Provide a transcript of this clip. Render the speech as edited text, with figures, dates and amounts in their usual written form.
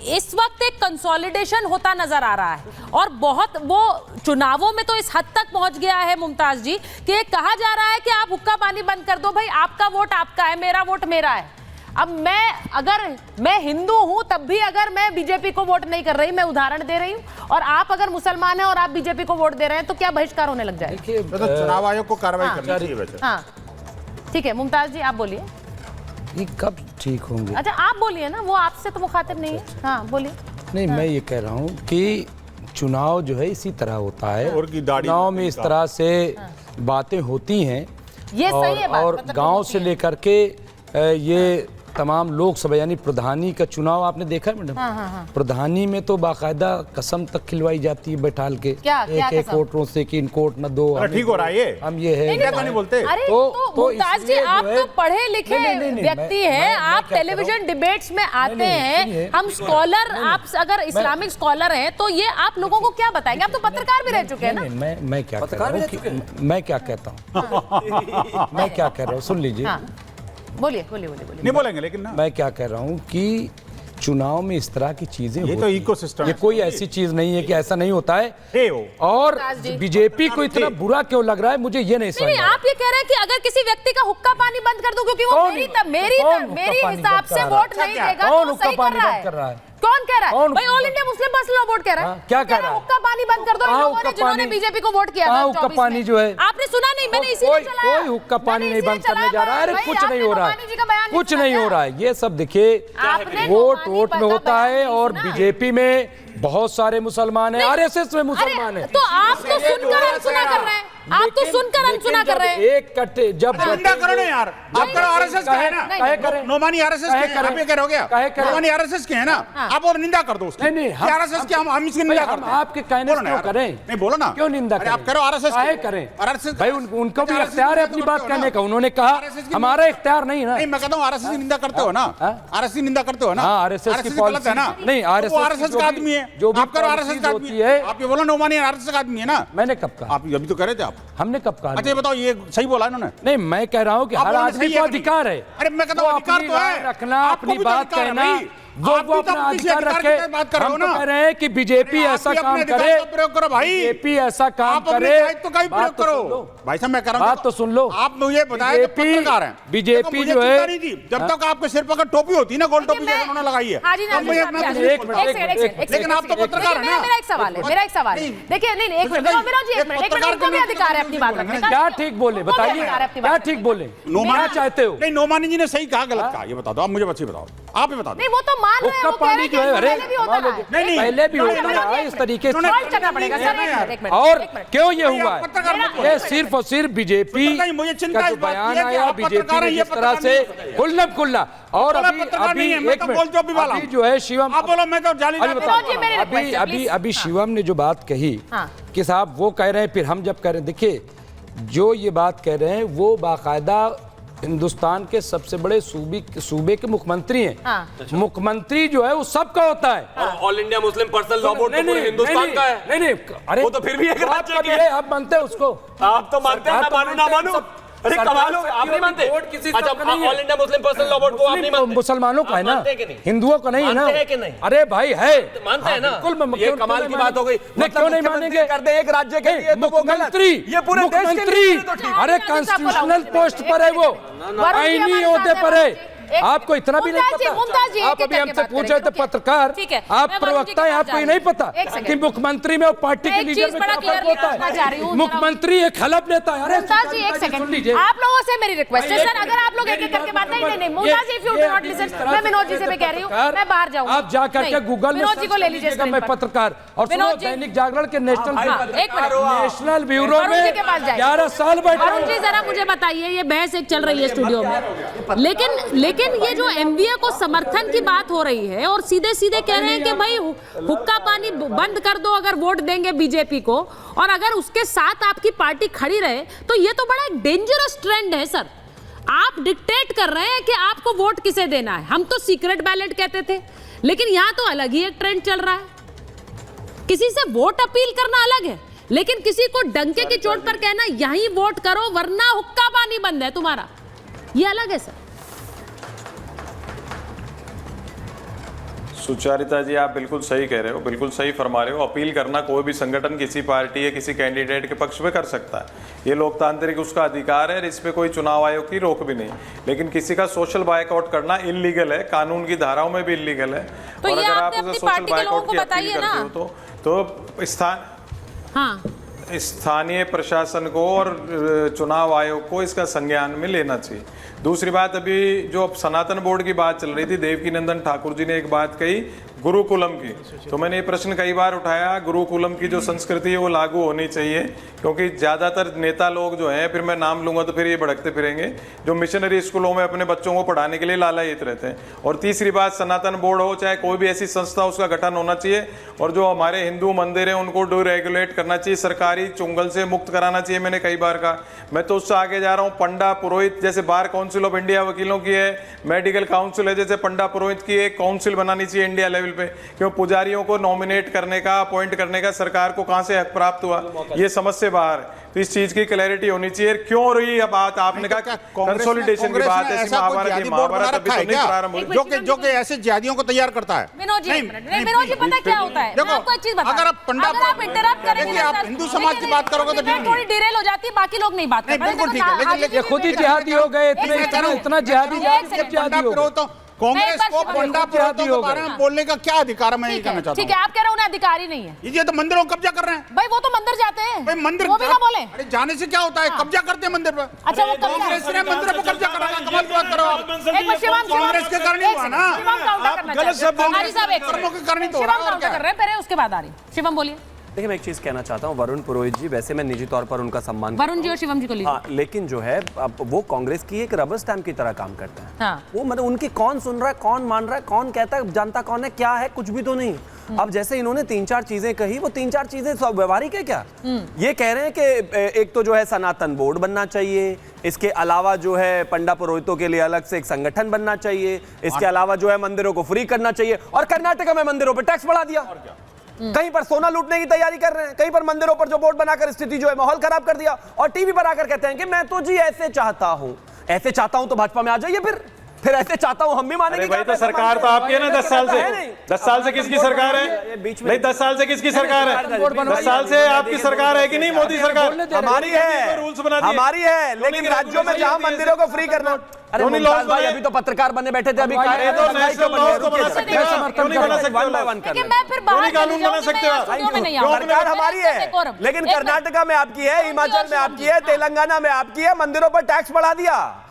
इस वक्त एक कंसोलिडेशन होता नजर आ रहा है और बहुत वो चुनावों में तो इस हद तक पहुंच गया है मुमताज जी कि कहा जा रहा है कि आप हुक्का पानी बंद कर दो भाई, आपका वोट आपका है, मेरा वोट मेरा है। अब मैं हिंदू हूं तब भी अगर मैं बीजेपी को वोट नहीं कर रही, मैं उदाहरण दे रही हूं, और आप अगर मुसलमान हैं और आप बीजेपी को वोट दे रहे हैं तो क्या बहिष्कार होने लग जाएगा? तो चुनाव आयोग को कार्रवाई करनी चाहिए वैसे। हाँ ठीक है, मुमताज जी आप बोलिए। ये कब ठीक होंगे? अच्छा आप बोलिए ना, वो आपसे तो मुखातिब नहीं है। हाँ बोलिए। नहीं मैं ये कह रहा हूँ कि चुनाव जो है इसी तरह होता है, और की दाढ़ी चुनाव में इस तरह से बातें होती हैं, ये सही है बात, और मतलब गांव से लेकर के ये तमाम लोकसभा यानी प्रधानी का चुनाव आपने देखा है मैडम? प्रधानी में तो बाकायदा कसम तक खिलवाई जाती है बैठाल के एक वोटरों से कि इन कोट न दो, ठीक हो रहा है हम ये है नहीं बोलते। अरे तो मुमताज जी आप तो पढ़े लिखे व्यक्ति हैं, आप टेलीविजन डिबेट्स में आते हैं, हम स्कॉलर, आप अगर इस्लामिक स्कॉलर हैं तो ये आप लोगों को क्या बताएंगे? आप तो पत्रकार भी रह चुके हैं ना। मैं क्या कह रहा हूँ, मैं क्या कहता हूँ, मैं क्या कह रहा हूँ, सुन लीजिए। बोलिए। नहीं बोलेंगे लेकिन ना। मैं क्या कह रहा हूँ कि चुनाव में इस तरह की चीजें ये तो इकोसिस्टम, ये कोई ऐसी चीज नहीं है कि ऐसा नहीं होता है। और बीजेपी को इतना बुरा क्यों लग रहा है मुझे ये नहीं समझ। आप ये कह रहे हैं कि अगर किसी व्यक्ति का हुक्का पानी बंद कर दो क्योंकि वो मेरी हिसाब से वोट नहीं देगा, कौन हुक्का पानी बंद कर रहा है? कौन कह रहा है? भाई all India Muslim personal law board कह रहा है। क्या कह रहा है? हुक्का पानी बंद कर दो, जिन्होंने बीजेपी को वोट किया था। हुक्का पानी जो है आपने सुना नहीं? मैंने इसीलिए चलाया। कोई हुक्का पानी नहीं बंद करने जा रहा है। अरे कुछ नहीं हो रहा है, कुछ नहीं हो रहा है। ये सब देखिए वोट में होता है, और बीजेपी में बहुत सारे मुसलमान हैं, आरएसएस में मुसलमान हैं। तो आप तो सुनकर अनसुना कर रहे हैं, आप तो सुनकर अनसुना कर रहे हैं। एक कट्टे जब निंदा करो ना यार, आप करो आरएसएस का है ना, कहे करें नोमानी आरएसएस के हैं, आप ये कह रहे हो क्या? नोमानी आरएसएस के हैं ना, आप और निंदा कर दो उसकी। नहीं आरएसएस की हम इसकी निंदा करते हैं। आपके कहने से क्यों करें? नहीं बोलो ना, क्यों निंदा करें? आप करो आरएसएस काहे करें? भाई उनको भी इख्तियार है अपनी बात कहने का, उन्होंने कहा हमारा इख्तियार नहीं है ना। नहीं मैं कहता हूँ आरएसएस की निंदा करते हो ना, आरएसएस की निंदा करते हो ना। आरएसएस की गलत है ना? नहीं आरएसएस का आदमी है, जो आप करो आरएसएस का आदमी है। आप ये बोलो नोमानी आरएसएस का आदमी है ना। मैंने कब कहा? आप अभी तो कह रहे थे, आप हमने कब कहा? अच्छा ये बताओ, ये सही बोला इन्होंने? नहीं मैं कह रहा हूँ कि हर आदमी को अधिकार है। अरे मैं कहता हूँ अधिकार तो है रखना, अपनी बात कहना, वो अपना अधिकार रखे। हम तो कह रहे हैं कि बीजेपी ऐसा काम करे, प्रयोग करो भाई, बीजेपी ऐसा काम करे तो कहीं प्रयोग करो भाई साहब। मैं कह रहा हूँ बात तो सुन लो। आप मुझे बताया कि पत्रकार हैं, बीजेपी जो है जब तक आपके सिर पर टोपी होती है ना, गोल टोपी जैसे उन्होंने लगाई है, लेकिन आप तो पत्रकार हैं ना। मेरा एक सवाल है, देखिए नहीं एक मिनट, उनको भी अधिकार है अपनी बात रखने का। क्या ठीक बोले बताइए, क्या ठीक बोले, क्या चाहते हो? नहीं नोमानी जी ने सही कहा गलत कहा, ये बता दो आप, मुझे बच्चे बताओ, आप ही बता दो। नहीं वो तो मान रहे हैं, वो कह रहे हैं कि पहले भी होता है। नहीं पहले भी होता है इस तरीके से। चलना पड़ेगा सर, एक मिनट। और क्यों ये हुआ है? ये सिर्फ और सिर्फ बीजेपी का जो बयान आया, बीजेपी ने जिस तरह से खुल्लम खुल्ला, और अभी जो है शिवम, अभी शिवम ने जो बात कही कि साहब वो कह रहे हैं, फिर हम जब कह रहे हैं, देखिए जो ये बात कह रहे हैं वो बाकायदा हिंदुस्तान के सबसे बड़े सूबे के मुख्यमंत्री हैं। मुख्यमंत्री जो है वो सबका होता है। All India Muslim personal law board पूरे हिंदुस्तान का है। नहीं अरे वो तो फिर भी एक राज्य के है। आप मानते हैं उसको? आप तो मानते हैं, ना मानू। अरे कमाल हो, आप नहीं मानते? अच्छा all India Muslim personal law board को आप नहीं मानते? मुसलमानों का है ना, हिंदुओं का नहीं है ना। अरे भाई है, मानते हैं ना। बिल्कुल, ये कमाल की बात हो गई। क्यों नहीं मानेंगे? करते एक राज्य के लिए तो वो गलत, ये पूरे देश के लिए तो ठीक। अरे कॉन्स्टिट्यूशनल पोस्ट पर है वो, आईनी ओहदे पर है। आपको इतना भी नहीं पता? आप अभी हमसे पूछ रहे थे पत्रकार, आप प्रवक्ता हैं, आपको ये नहीं पता कि मुख्यमंत्री में और पार्टी के लीडर में क्या फर्क होता है? मुख्यमंत्री एक हलफ लेता है। अरे मुमताज जी एक सेकंड, आप लोगों से मेरी रिक्वेस्ट है सर, अगर आप लोग एक एक करके बात नहीं Mumtaz ji, if you do not listen, मैं विनोद जी से भी कह रही हूं, मैं बाहर जाऊंगा। आप जा करके गूगल में विनोद जी को ले लीजिए, मैं पत्रकार, और सुनो दैनिक जागरण के नेशनल ब्यूरो में 11 साल बैठा। अरुण जी जरा मुझे बताइए, ये बहस एक चल रही है स्टूडियो में, लेकिन ये जो एमवीए को समर्थन की बात हो रही है और सीधे सीधे कह रहे हैं कि भाई हुक्का पानी बंद कर दो अगर वोट देंगे बीजेपी को, और अगर उसके साथ आपकी पार्टी खड़ी रहे, तो ये तो बड़ा एक डेंजरस ट्रेंड है सर। आप डिक्टेट कर रहे हैं कि आपको वोट किसे देना है। हम तो सीक्रेट बैलेट कहते थे, लेकिन यहां तो अलग ही एक ट्रेंड चल रहा है। किसी से वोट अपील करना अलग है, लेकिन किसी को डंके की चोट पर कहना यहीं वोट करो वरना हुक्का पानी बंद है तुम्हारा, ये अलग है सर। सुचारिता जी, आप बिल्कुल सही कह रहे हो, बिल्कुल सही फरमा रहे हो। अपील करना कोई भी संगठन किसी पार्टी या किसी कैंडिडेट के पक्ष में कर सकता है, ये लोकतांत्रिक उसका अधिकार है, इस पे कोई चुनाव आयोग की रोक भी नहीं। लेकिन किसी का सोशल बायकॉट करना इलीगल है, कानून की धाराओं में भी इलीगल है। तो और ये अगर आपने आप अपनी सोशल पार्टी के लोगों बायकॉट को की अपील बताइए ना। करते हो तो स्थानीय प्रशासन को और चुनाव आयोग को इसका संज्ञान में लेना चाहिए। दूसरी बात, अभी जो अब सनातन बोर्ड की बात चल रही थी, देवकीनंदन ठाकुर जी ने एक बात कही गुरुकुलम की, तो मैंने ये प्रश्न कई बार उठाया, गुरुकुलम की जो संस्कृति है वो लागू होनी चाहिए, क्योंकि ज़्यादातर नेता लोग जो हैं, फिर मैं नाम लूंगा तो फिर ये भड़कते फिरेंगे, जो मिशनरी स्कूलों में अपने बच्चों को पढ़ाने के लिए लालायित रहते हैं। और तीसरी बात, सनातन बोर्ड हो चाहे कोई भी ऐसी संस्था, उसका गठन होना चाहिए, और जो हमारे हिंदू मंदिर हैं उनको डीरेगुलेट करना चाहिए, सरकारी चुंगल से मुक्त कराना चाहिए। मैंने कई बार कहा, मैं तो उससे आगे जा रहा हूँ, पंडा पुरोहित जैसे बार काउंसिल ऑफ इंडिया वकीलों की है, मेडिकल काउंसिल है, जैसे पंडा पुरोहित की एक काउंसिल बनानी चाहिए इंडिया लेवल पे। क्यों पुजारियों को नॉमिनेट करने का, अपॉइंट करने का सरकार को कहां से हक प्राप्त हुआ, ये समझ से बाहर है। तो इस चीज की क्लैरिटी होनी चाहिए। क्यों रही है बात, आपने कहा कंसोलिडेशन की बात, ऐसी महाभारत अभी तो नहीं प्रारंभ हुई, जो कि ऐसे जिहादियों को तैयार करता है। विनोद जी पता क्या होता है, मैं आपको एक चीज बता, अगर आप पंडा, अगर आप इंटरप्ट करेंगे देखिए, आप हिंदू समाज की बात करोगे तो ठीक थोड़ी डिरेल हो जाती है, बाकी लोग नहीं बात कर पाते। बिल्कुल ठीक है, लेकिन ये खुद ही जिहादी हो गए, इतना जिहादी हो गए। तो कांग्रेस को पंडा पुरोहितों के बारे में बोलने का क्या अधिकार है, मैं ये कहना चाहता हूं। ठीक है, आप कह रहे हो उन्हें अधिकार ही नहीं है। ये तो मंदिरों को कब्जा कर रहे हैं भाई, वो तो मंदिर जाते हैं भाई, मंदिर वो भी ना बोले। अरे जाने से क्या होता है, कब्जा करते हैं मंदिर पर। अच्छा, वो कांग्रेस ने मंदिर पर कब्जा करा, कमाल की बात करो आप। कांग्रेस के कारण हुआ ना, गलत शब्द कर्मों के कारण ही तो हो रहा है। कर रहे हैं, पहले उसके बाद आ रही शिवम बोलिए। देखिए, मैं एक चीज कहना चाहता हूँ, वरुण पुरोहित जी, वैसे मैं निजी तौर पर उनका सम्मान, वरुण जी और शिवम जी को लीजिए। हाँ, लेकिन जो है अब वो कांग्रेस की एक रबर स्टैम्प की तरह काम करते हैं। हाँ। वो मतलब उनकी कौन सुन रहा है, कौन मान रहा है, कौन कहता है, जानता कौन है, क्या है, कुछ भी तो नहीं। अब जैसे इन्होंने 3-4 चीजें कही, वो 3-4 चीजें सब व्यवहारिक है क्या? ये कह रहे हैं कि एक तो जो है सनातन बोर्ड बनना चाहिए, इसके अलावा जो है पंडा पुरोहितों के लिए अलग से एक संगठन बनना चाहिए, इसके अलावा जो है मंदिरों को फ्री करना चाहिए, और कर्नाटक में मंदिरों पर टैक्स बढ़ा दिया। कहीं पर सोना लूटने की तैयारी कर रहे हैं, कहीं पर मंदिरों पर जो बोर्ड बनाकर स्थिति जो है माहौल खराब कर दिया, और टीवी पर आकर कहते हैं कि मैं तो जी ऐसे चाहता हूं, ऐसे चाहता हूं तो भाजपा में आ जाइए, फिर ऐसे चाहता हूं हम भी मानेंगे। भाई, तो सरकार तो आपकी है ना 10 साल से। 10 साल से किसकी सरकार है? नहीं, 10 साल से किसकी सरकार है? 10 साल से आपकी सरकार है कि नहीं? मोदी सरकार हमारी है, रूल्स बना दिए, हमारी है, लेकिन राज्यों में जहां मंदिरों को फ्री करना। अरे मुमताज भाई, अभी तो पत्रकार बनने बैठे थे, अभी तो नेशनल लॉ को बना सकते हो, क्यों नहीं बना सकते? वन बाय वन लेकिन मैं फिर बाहर कानून बना सकते हो, सरकार हमारी है, लेकिन कर्नाटका में आपकी है, हिमाचल में आपकी है, तेलंगाना में आपकी है, मंदिरों पर टैक्स बढ़ा दिया।